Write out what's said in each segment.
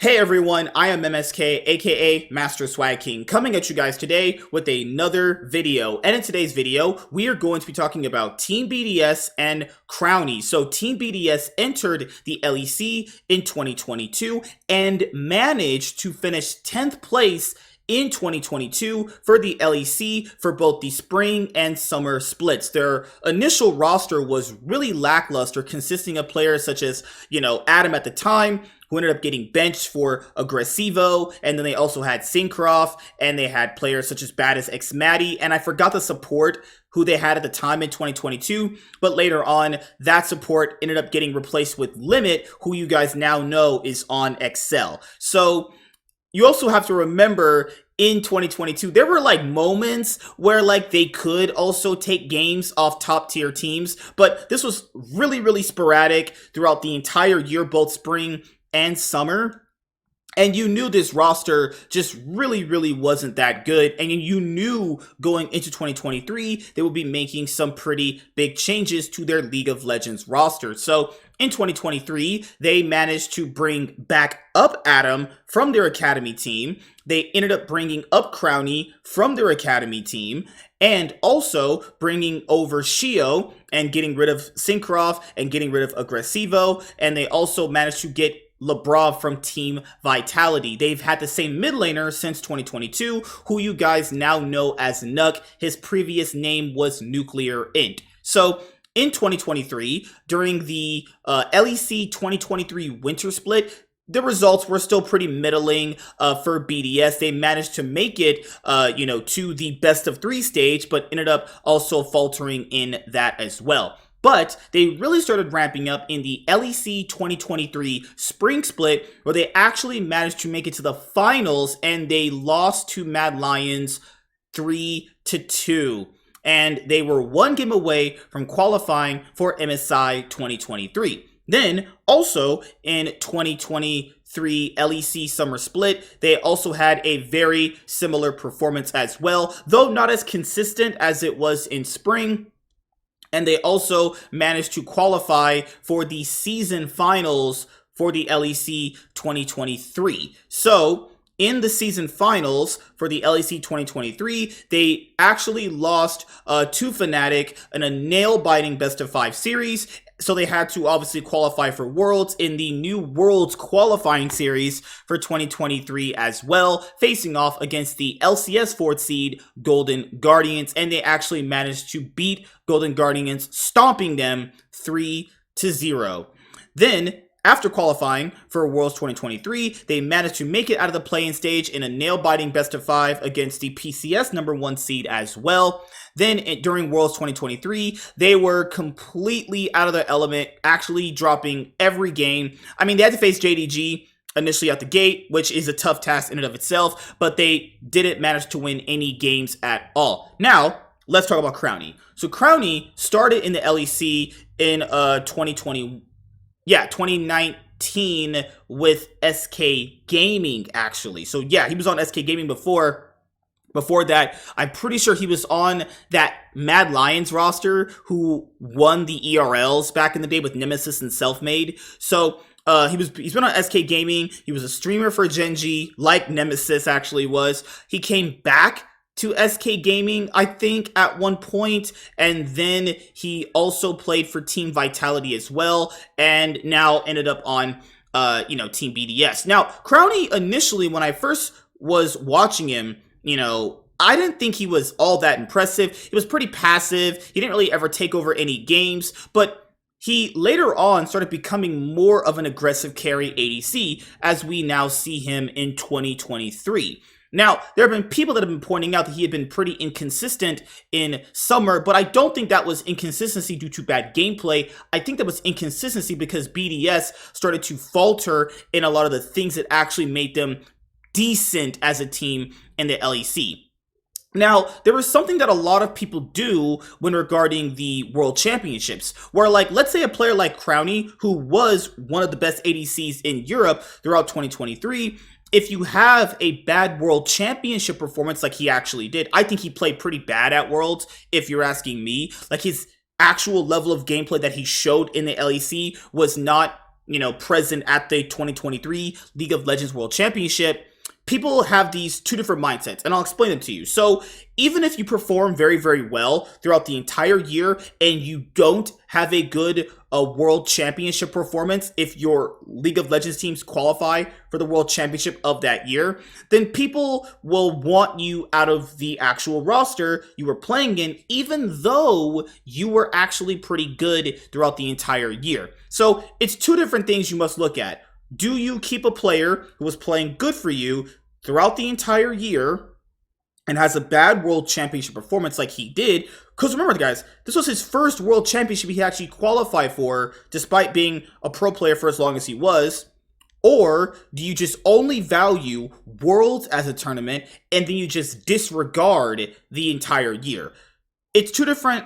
Hey everyone, I am MSK, aka Master Swag King, coming at you guys today with another video. And in today's video, we are going to be talking about Team BDS and Crownie. So Team BDS entered the LEC in 2022 and managed to finish 10th place in 2022 for the LEC for both the spring and summer splits. Their initial roster was really lackluster, consisting of players such as, Adam at the time, who ended up getting benched for Aggressivo, and then they also had Syncroft, and they had players such as BDS X Matty, and I forgot the support who they had at the time in 2022, but later on, that support ended up getting replaced with Limit, who you guys now know is on Excel. So you also have to remember in 2022, there were moments where they could also take games off top tier teams, but this was really sporadic throughout the entire year, both spring and summer. And you knew this roster just really wasn't that good. And you knew going into 2023, they would be making some pretty big changes to their League of Legends roster. So in 2023, they managed to bring back up Adam from their academy team. They ended up bringing up Crownie from their academy team, and also bringing over Shio and getting rid of Syncroft and getting rid of Aggressivo. And they also managed to get LeBron from Team Vitality. They've had the same mid laner since 2022, who you guys now know as Nuck. His previous name was Nuclear Int. So in 2023, during the LEC 2023 winter split, the results were still pretty middling for BDS. They managed to make it, to the best of 3 stage, but ended up also faltering in that as well. But they really started ramping up in the LEC 2023 spring split, where they actually managed to make it to the finals, and they lost to Mad Lions 3-2. And they were 1 game away from qualifying for MSI 2023. Then, also in 2023 LEC Summer Split, they also had a very similar performance as well, though not as consistent as it was in spring. And they also managed to qualify for the season finals for the LEC 2023. So in the season finals for the LEC 2023, they actually lost to Fnatic in a nail-biting best-of-5 series. So they had to obviously qualify for Worlds in the new Worlds qualifying series for 2023 as well, facing off against the LCS 4th seed Golden Guardians, and they actually managed to beat Golden Guardians, stomping them 3-0. Then, after qualifying for Worlds 2023, they managed to make it out of the play-in stage in a nail-biting best-of-5 against the PCS #1 seed as well. Then during Worlds 2023, they were completely out of their element, actually dropping every game. I mean, they had to face JDG initially at the gate, which is a tough task in and of itself, but they didn't manage to win any games at all. Now, let's talk about Crownie. So Crownie started in the LEC in 2019 with SK Gaming, actually. So yeah, he was on SK Gaming before that. I'm pretty sure he was on that Mad Lions roster who won the ERLs back in the day with Nemesis and Selfmade. So he's been on SK Gaming. He was a streamer for Genji, like Nemesis actually was. He came back to SK Gaming, I think, at one point, and then he also played for Team Vitality as well, and now ended up on Team BDS. Now, Crownie, initially, when I first was watching him, I didn't think he was all that impressive. He was pretty passive. He didn't really ever take over any games, but he later on started becoming more of an aggressive carry ADC, as we now see him in 2023. Now, there have been people that have been pointing out that he had been pretty inconsistent in summer, but I don't think that was inconsistency due to bad gameplay. I think that was inconsistency because BDS started to falter in a lot of the things that actually made them decent as a team in the LEC. Now, there was something that a lot of people do when regarding the World Championships, where let's say a player like Crownie, who was one of the best ADCs in Europe throughout 2023, if you have a bad World Championship performance like he actually did, I think he played pretty bad at Worlds, if you're asking me. His actual level of gameplay that he showed in the LEC was not present at the 2023 League of Legends World Championship, people have these two different mindsets, and I'll explain them to you. So even if you perform very, very well throughout the entire year and you don't have a good World Championship performance, if your League of Legends teams qualify for the World Championship of that year, then people will want you out of the actual roster you were playing in, even though you were actually pretty good throughout the entire year. So it's two different things you must look at. Do you keep a player who was playing good for you throughout the entire year and has a bad World Championship performance like he did? Because remember, guys, this was his first World Championship he actually qualified for, despite being a pro player for as long as he was. Or do you just only value Worlds as a tournament and then you just disregard the entire year? It's two different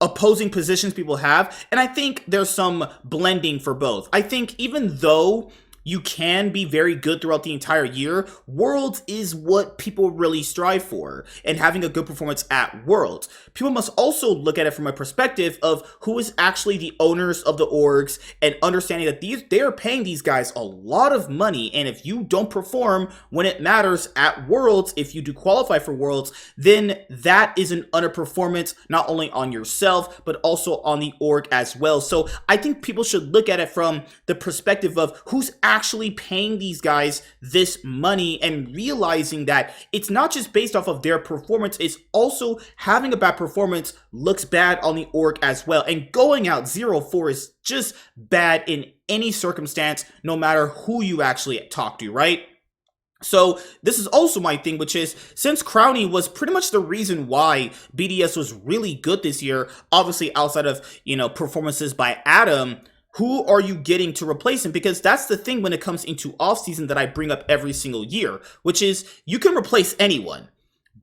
opposing positions people have, and I think there's some blending for both. I think even though you can be very good throughout the entire year, Worlds is what people really strive for, and having a good performance at Worlds. People must also look at it from a perspective of who is actually the owners of the orgs, and understanding that they are paying these guys a lot of money, and if you don't perform when it matters at Worlds, if you do qualify for Worlds, then that is an underperformance, not only on yourself, but also on the org as well. So I think people should look at it from the perspective of who's actually paying these guys this money, and realizing that it's not just based off of their performance, it's also having a bad performance looks bad on the org as well. And going out 0-4 is just bad in any circumstance, no matter who you actually talk to, right? So this is also my thing, which is, since Crownie was pretty much the reason why BDS was really good this year, obviously outside of, performances by Adam, who are you getting to replace him? Because that's the thing when it comes into offseason that I bring up every single year, which is you can replace anyone,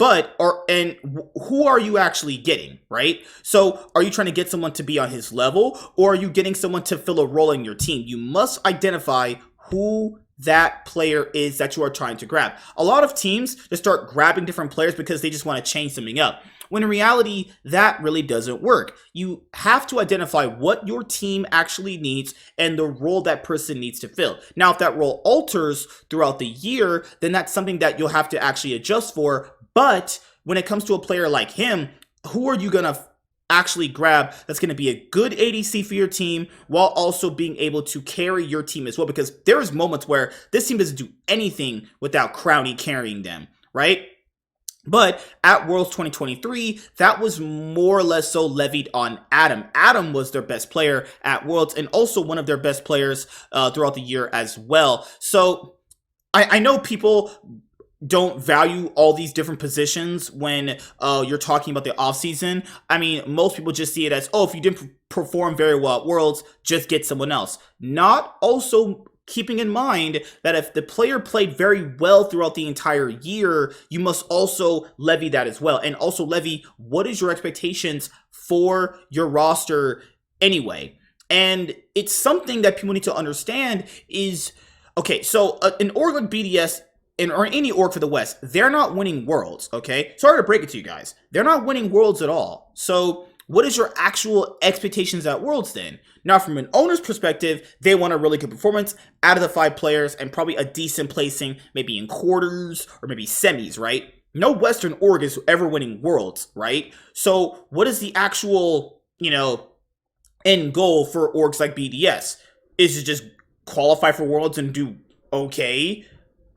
who are you actually getting, right? So are you trying to get someone to be on his level, or are you getting someone to fill a role in your team? You must identify who that player is that you are trying to grab. A lot of teams just start grabbing different players because they just want to change something up, when in reality, that really doesn't work. You have to identify what your team actually needs and the role that person needs to fill. Now, if that role alters throughout the year, then that's something that you'll have to actually adjust for. But when it comes to a player like him, who are you going to actually grab that's going to be a good ADC for your team while also being able to carry your team as well? Because there's moments where this team doesn't do anything without Crownie carrying them, right? But at Worlds 2023, that was more or less so levied on Adam. Adam was their best player at Worlds, and also one of their best players throughout the year as well. So I know people don't value all these different positions when you're talking about the offseason. I mean, most people just see it as, oh, if you didn't perform very well at Worlds, just get someone else. Not also keeping in mind that if the player played very well throughout the entire year, you must also levy that as well. And also levy, what is your expectations for your roster anyway? And it's something that people need to understand is, okay, so an org like BDS, or any org for the West, they're not winning Worlds, okay? Sorry to break it to you guys. They're not winning Worlds at all. So what is your actual expectations at Worlds then? Now, from an owner's perspective, they want a really good performance out of the 5 players and probably a decent placing, maybe in quarters or maybe semis, right? No Western org is ever winning Worlds, right? So what is the actual, end goal for orgs like BDS? Is to just qualify for Worlds and do okay,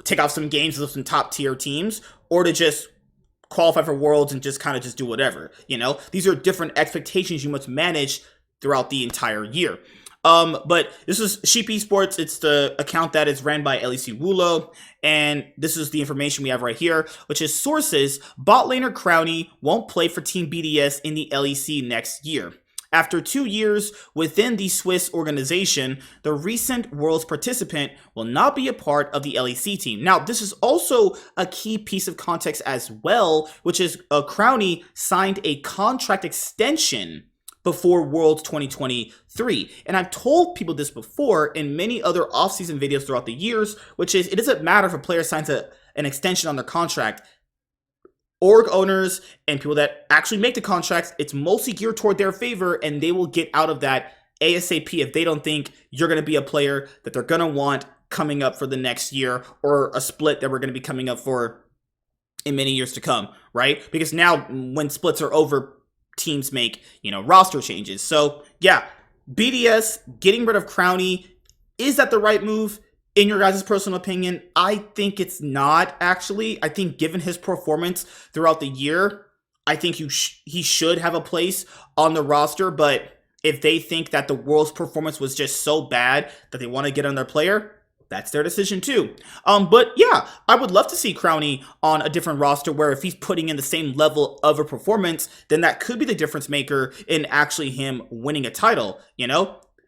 take off some games with some top tier teams, or to just qualify for Worlds and just kind of just do whatever, These are different expectations you must manage throughout the entire year. But this is Sheep Esports. It's the account that is ran by LEC Wulo, and this is the information we have right here, which is sources: bot laner Crownie won't play for Team BDS in the LEC next year. After 2 years within the Swiss organization, the recent Worlds participant will not be a part of the LEC team. Now, this is also a key piece of context as well, which is Crownie signed a contract extension before Worlds 2023. And I've told people this before in many other offseason videos throughout the years, which is, it doesn't matter if a player signs an extension on their contract. Org owners and people that actually make the contracts, it's mostly geared toward their favor, and they will get out of that ASAP if they don't think you're going to be a player that they're going to want coming up for the next year, or a split that we're going to be coming up for in many years to come, right? Because now when splits are over, teams make, roster changes. So yeah, BDS getting rid of Crownie, is that the right move? In your guys' personal opinion, I think it's not, actually. I think given his performance throughout the year, I think he should have a place on the roster. But if they think that the World's performance was just so bad that they want to get on their player, that's their decision too. But yeah, I would love to see Crownie on a different roster where if he's putting in the same level of a performance, then that could be the difference maker in actually him winning a title,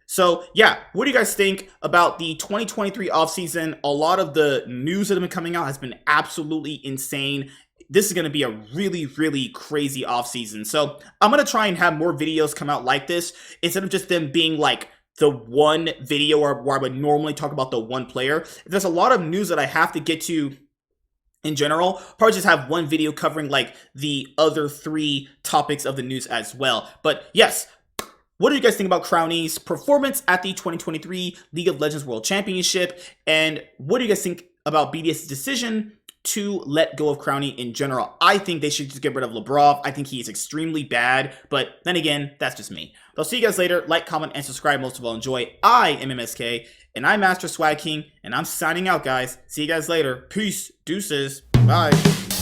So yeah, what do you guys think about the 2023 offseason? A lot of the news that have been coming out has been absolutely insane. This is going to be a really, really crazy offseason. So I'm going to try and have more videos come out like this instead of just them being like the one video where I would normally talk about the one player. If there's a lot of news that I have to get to in general, probably just have one video covering like the other 3 topics of the news as well. But yes, what do you guys think about Crownie's performance at the 2023 League of Legends World Championship? And what do you guys think about BDS's decision to let go of Crownie in general? I think they should just get rid of Labrov. I think he is extremely bad, but then again, that's just me. I'll see you guys later. Like, comment, and subscribe. Most of all, enjoy. I am MSK, and I'm Master Swag King, and I'm signing out, guys. See you guys later. Peace. Deuces. Bye.